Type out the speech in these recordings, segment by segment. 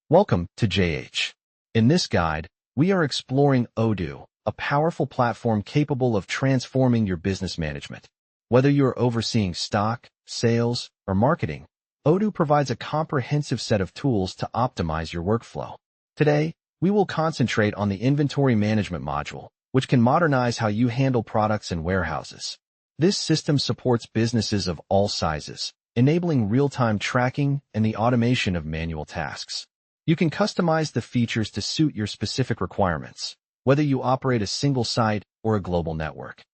Welcome to JH. In this guide, we are exploring Odoo, a powerful platform capable of transforming your business management. Whether you are overseeing stock, sales, or marketing, Odoo provides a comprehensive set of tools to optimize your workflow. Today, we will concentrate on the inventory management module, which can modernize how you handle products and warehouses. This system supports businesses of all sizes, enabling real-time tracking and the automation of manual tasks. You can customize the features to suit your specific requirements, whether you operate a single site or a global network.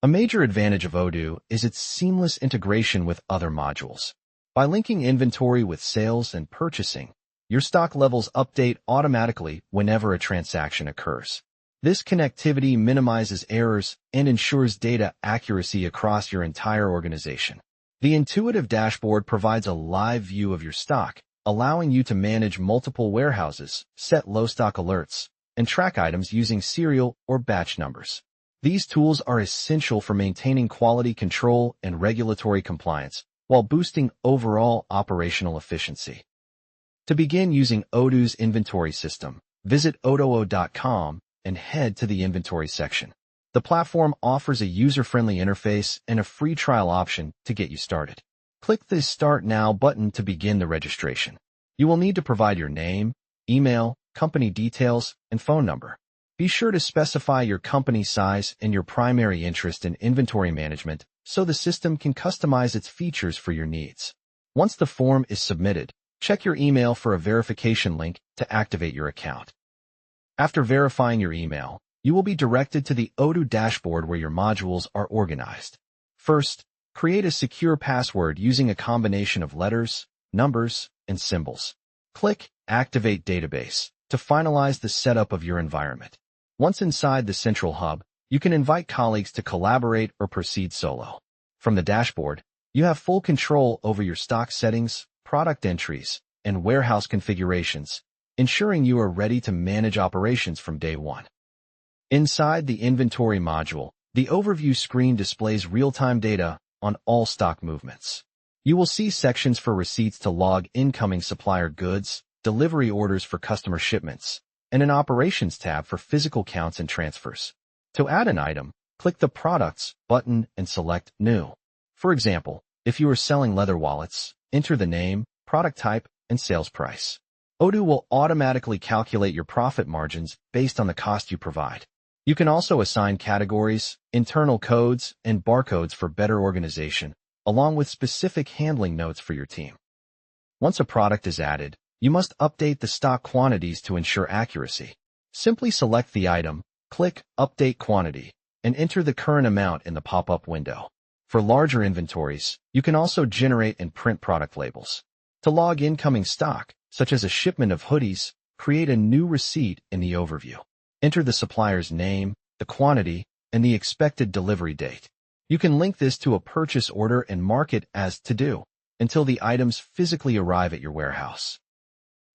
A major advantage of Odoo is its seamless integration with other modules. By linking inventory with sales and purchasing, your stock levels update automatically whenever a transaction occurs. This connectivity minimizes errors and ensures data accuracy across your entire organization. The intuitive dashboard provides a live view of your stock, allowing you to manage multiple warehouses, set low stock alerts, and track items using serial or batch numbers. These tools are essential for maintaining quality control and regulatory compliance, while boosting overall operational efficiency. To begin using Odoo's inventory system, visit odoo.com and head to the inventory section. The platform offers a user-friendly interface and a free trial option to get you started. Click the Start Now button to begin the registration. You will need to provide your name, email, company details, and phone number. Be sure to specify your company size and your primary interest in inventory management so the system can customize its features for your needs. Once the form is submitted, check your email for a verification link to activate your account. After verifying your email, you will be directed to the Odoo dashboard where your modules are organized. First, create a secure password using a combination of letters, numbers, and symbols. Click Activate Database to finalize the setup of your environment. Once inside the central hub, you can invite colleagues to collaborate or proceed solo. From the dashboard, you have full control over your stock settings, product entries, and warehouse configurations, ensuring you are ready to manage operations from day one. Inside the inventory module, the overview screen displays real-time data on all stock movements. You will see sections for receipts to log incoming supplier goods, delivery orders for customer shipments, and an operations tab for physical counts and transfers. To add an item, click the Products button and select New. For example, if you are selling leather wallets, enter the name, product type, and sales price. Odoo will automatically calculate your profit margins based on the cost you provide. You can also assign categories, internal codes, and barcodes for better organization, along with specific handling notes for your team. Once a product is added, you must update the stock quantities to ensure accuracy. Simply select the item, click Update Quantity, and enter the current amount in the pop-up window. For larger inventories, you can also generate and print product labels. To log incoming stock, such as a shipment of hoodies, create a new receipt in the overview. Enter the supplier's name, the quantity, and the expected delivery date. You can link this to a purchase order and mark it as To Do until the items physically arrive at your warehouse.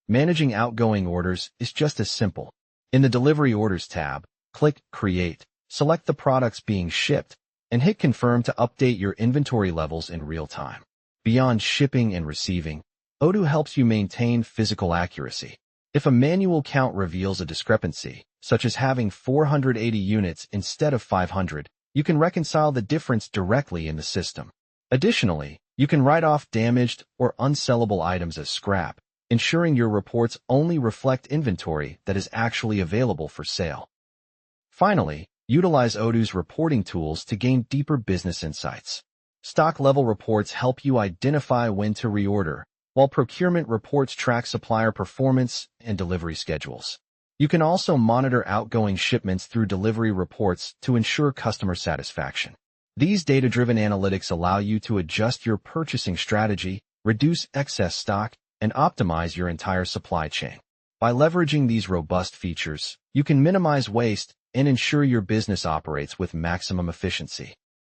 Managing outgoing orders is just as simple. In the Delivery Orders tab, click Create, select the products being shipped, and hit Confirm to update your inventory levels in real time. Beyond shipping and receiving, Odoo helps you maintain physical accuracy. If a manual count reveals a discrepancy, such as having 480 units instead of 500, you can reconcile the difference directly in the system. Additionally, you can write off damaged or unsellable items as scrap, ensuring your reports only reflect inventory that is actually available for sale. Finally, utilize Odoo's reporting tools to gain deeper business insights. Stock-level reports help you identify when to reorder, while procurement reports track supplier performance and delivery schedules. You can also monitor outgoing shipments through delivery reports to ensure customer satisfaction. These data-driven analytics allow you to adjust your purchasing strategy, reduce excess stock, and optimize your entire supply chain. By leveraging these robust features, you can minimize waste and ensure your business operates with maximum efficiency.